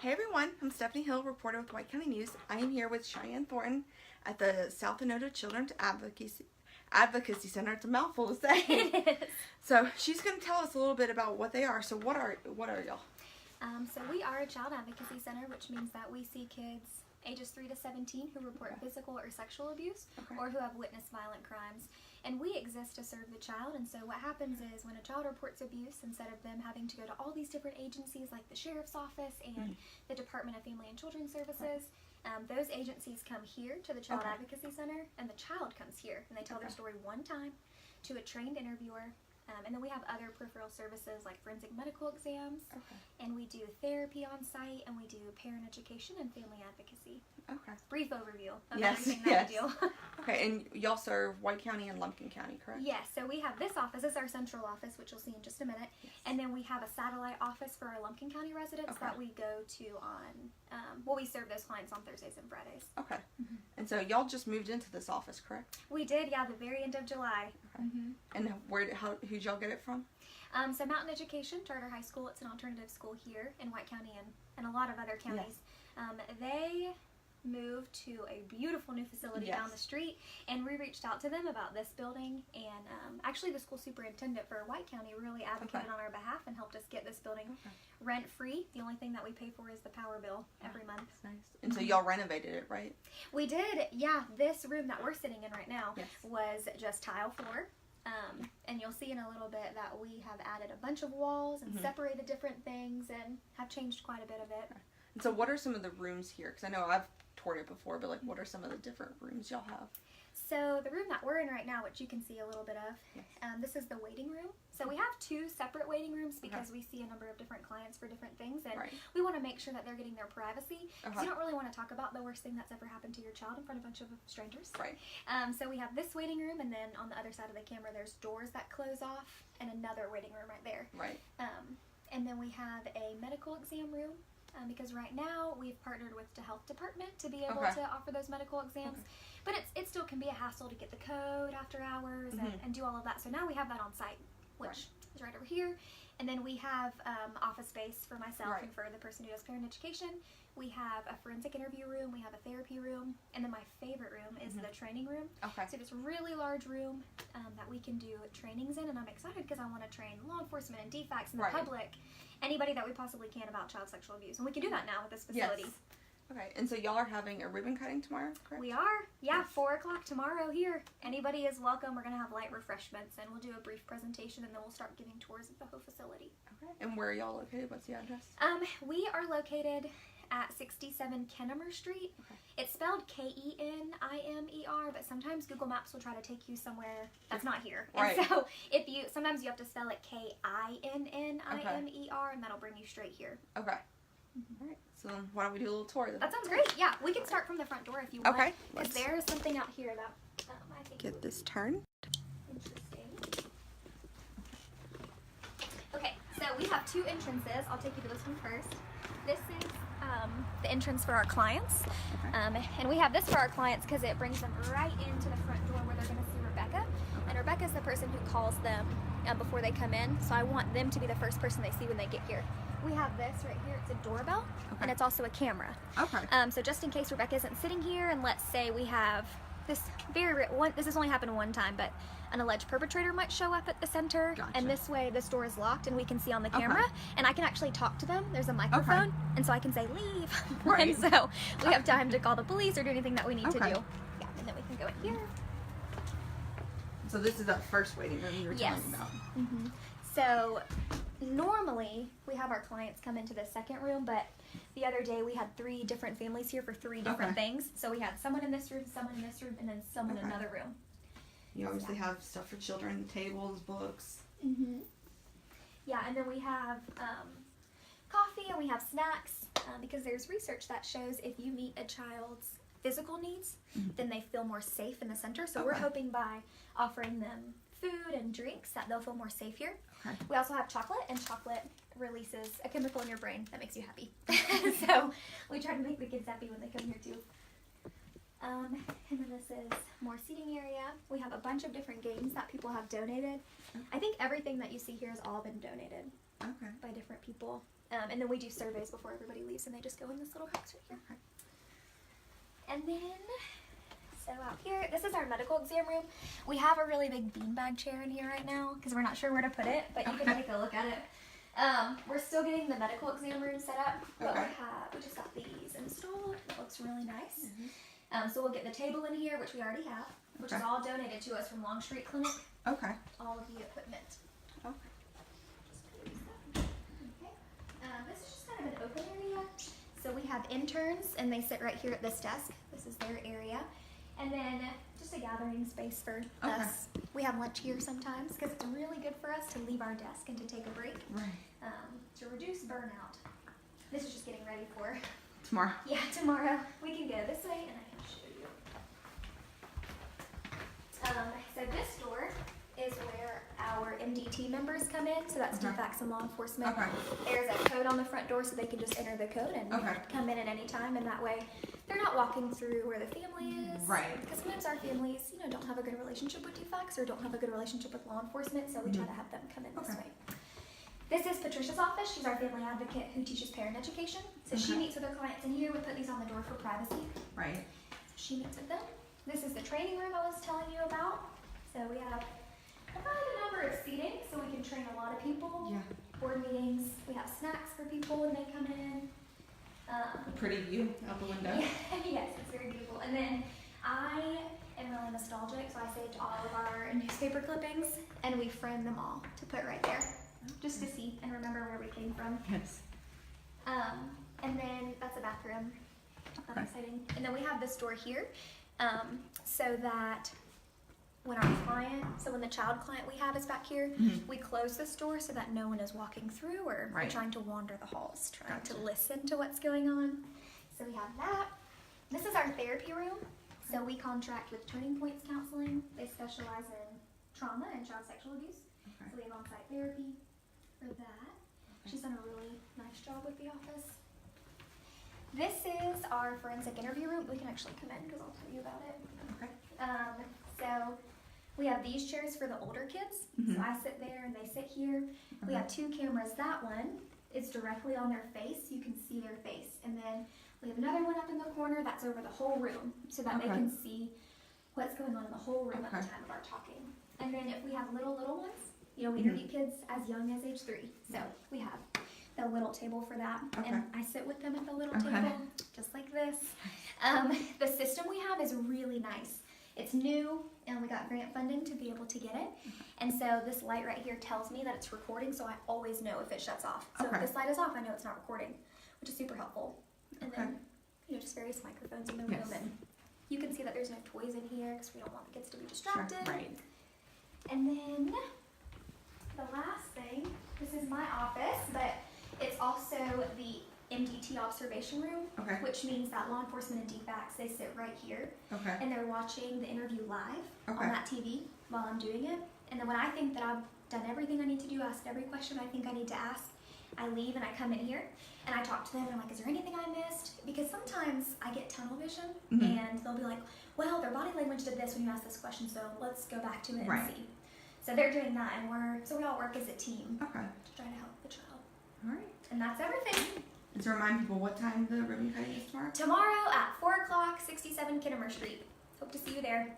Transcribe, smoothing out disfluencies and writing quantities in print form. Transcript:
Hey everyone, I'm Stephanie Hill, reporter with White County News. I am here with Cheyenne Thornton at the South Enotah Children's Advocacy Center. It's a mouthful to say. It is. So she's going to tell us a little bit about what they are. So what are y'all? So we are a child advocacy center, which means that we see kids ages 3 to 17 who report physical or sexual abuse or who have witnessed violent crimes. And we exist to serve the child, and so what happens is when a child reports abuse, instead of them having to go to all these different agencies like the Sheriff's Office and the Department of Family and Children's Services, those agencies come here to the Child Advocacy Center, and the child comes here, and they tell their story one time to a trained interviewer. And then we have other peripheral services like forensic medical exams, and we do therapy on site, and we do parent education and family advocacy. Okay. Brief overview of everything that we do. Okay, and y'all serve White County and Lumpkin County, correct? Yes, so we have this office. This is our central office, which you'll see in just a minute. Yes. And then we have a satellite office for our Lumpkin County residents that we go to on, we serve those clients on Thursdays and Fridays. Okay. And so y'all just moved into this office, correct? We did, yeah, the very end of July. Okay. And who'd y'all get it from? So Mountain Education, Charter High School, it's an alternative school here in White County and a lot of other counties. They moved to a beautiful new facility down the street, and we reached out to them about this building, and actually the school superintendent for White County really advocated on our behalf and helped us get this building rent-free. The only thing that we pay for is the power bill every month. That's nice. And so y'all renovated it, right? We did, yeah. This room that we're sitting in right now was just tile floor. And you'll see in a little bit that we have added a bunch of walls and separated different things and have changed quite a bit of it. And so what are some of the rooms here? Because I know I've toured it before, but like what are some of the different rooms y'all have? So the room that we're in right now, which you can see a little bit of, this is the waiting room. So we have 2 separate waiting rooms because we see a number of different clients for different things, and we want to make sure that they're getting their privacy. So you don't really want to talk about the worst thing that's ever happened to your child in front of a bunch of strangers. So we have this waiting room, and then on the other side of the camera there's doors that close off and another waiting room right there. And then we have a medical exam room. Because right now we've partnered with the health department to be able to offer those medical exams, but it still can be a hassle to get the code after hours and do all of that. So now we have that on site, which is right over here. And then we have office space for myself and for the person who does parent education. We have a forensic interview room, we have a therapy room, and then my favorite room is the training room. So this really large room that we can do trainings in, and I'm excited because I want to train law enforcement and DFACs and the public, anybody that we possibly can about child sexual abuse. And we can do that now with this facility. Okay, and so y'all are having a ribbon cutting tomorrow, correct? We are, 4 o'clock tomorrow here. Anybody is welcome. We're going to have light refreshments, and we'll do a brief presentation, and then we'll start giving tours of the whole facility. Okay, and where are y'all located? What's the address? We are located at 67 Kennemer Street. It's spelled K-E-N-I-M-E-R, but sometimes Google Maps will try to take you somewhere that's not here. And so sometimes you have to spell it K-I-N-N-I-M-E-R, and that'll bring you straight here. Okay. All right. So why don't we do a little tour? That sounds great. Yeah, we can start from the front door if you want. Okay. Because there is something out here that I think get this turned. Interesting. Okay, so we have 2 entrances. I'll take you to this one first. This is the entrance for our clients, and we have this for our clients because it brings them right into the front door where they're going to see Rebecca, and Rebecca's the person who calls them before they come in, so I want them to be the first person they see when they get here. We have this right here. It's a doorbell, and it's also a camera. So just in case Rebecca isn't sitting here, and let's say we have this this has only happened one time, but an alleged perpetrator might show up at the center, and this way this door is locked and we can see on the camera, and I can actually talk to them. There's a microphone, and so I can say leave, and so we have time to call the police or do anything that we need to do. Yeah, and then we can go in here. So this is that first waiting room you were telling me about. So normally we have our clients come into the second room, but the other day we had 3 different families here for 3 different things. So we had someone in this room, someone in this room, and then someone in another room. You obviously have stuff for children, tables, books. Yeah, and then we have coffee and we have snacks because there's research that shows if you meet a child's physical needs, then they feel more safe in the center. So we're hoping by offering them food and drinks that they'll feel more safe here. We also have chocolate, and chocolate releases a chemical in your brain that makes you happy. So we try to make the kids happy when they come here too. And then this is more seating area. We have a bunch of different games that people have donated. I think everything that you see here has all been donated by different people. And then we do surveys before everybody leaves, and they just go in this little box right here. Okay. And then, so out here, this is our medical exam room. We have a really big beanbag chair in here right now because we're not sure where to put it, but you can take a look at it. We're still getting the medical exam room set up, but we just got these installed. It looks really nice. So we'll get the table in here, which we already have, which is all donated to us from Longstreet Clinic. Okay. All of the equipment. Okay. This is just kind of an open area. So we have interns, and they sit right here at this desk. This is their area. And then just a gathering space for us. We have lunch here sometimes because it's really good for us to leave our desk and to take a break. Right. To reduce burnout. This is just getting ready for tomorrow. Yeah, tomorrow. We can go this way and I can show you. So this door is where our MDT members come in. So that's DFACS and law enforcement. There's a code on the front door so they can just enter the code and come in at any time, and that way they're not walking through where the family is. Right. Because sometimes our families, don't have a good relationship with DFACS or don't have a good relationship with law enforcement, so we try to have them come in this way. This is Patricia's office. She's our family advocate who teaches parent education. So she meets with her clients in here. We put these on the door for privacy. Right. So she meets with them. This is the training room I was telling you about. So we have quite a number of seating so we can train a lot of people. Yeah. Board meetings. We have snacks for people when they come in. Pretty view out the window. Yes, it's very beautiful. And then I am really nostalgic, so I saved all of our newspaper clippings and we framed them all to put right there. Just to see and remember where we came from. Yes. And then that's a bathroom. Not exciting. And then we have this door here, so that when when the child client we have is back here, we close this door so that no one is walking through or trying to wander the halls, trying to listen to what's going on. So we have that. This is our therapy room. So we contract with Turning Points Counseling. They specialize in trauma and child sexual abuse. So we have on-site therapy for that. She's done a really nice job with the office. This is our forensic interview room. We can actually come in because I'll tell you about it. So we have these chairs for the older kids. So I sit there and they sit here. We have 2 cameras. That one is directly on their face. You can see their face. And then we have another one up in the corner that's over the whole room so that they can see what's going on in the whole room at the time of our talking. And then if we have little ones, we interview kids as young as age 3. So we have the little table for that. And I sit with them at the little table, just like this. The system we have is really nice. It's new, and we got grant funding to be able to get it. And so this light right here tells me that it's recording, so I always know if it shuts off. So if this light is off, I know it's not recording, which is super helpful. And then, just various microphones in the room. And you can see that there's no toys in here because we don't want the kids to be distracted. And then the last thing, this is my office, but it's also the MDT observation room, which means that law enforcement and DFACS, they sit right here, and they're watching the interview live on that TV while I'm doing it. And then when I think that I've done everything I need to do, asked every question I think I need to ask, I leave and I come in here and I talk to them and I'm like, is there anything I missed? Because sometimes I get tunnel vision and they'll be like, well, their body language did this when you asked this question, so let's go back to it and see. So they're doing that, and we all work as a team to try to help the child. All right. And that's everything. And to remind people what time the ribbon cutting is tomorrow? Tomorrow at 4 o'clock, 67 Kittimer Street. Hope to see you there.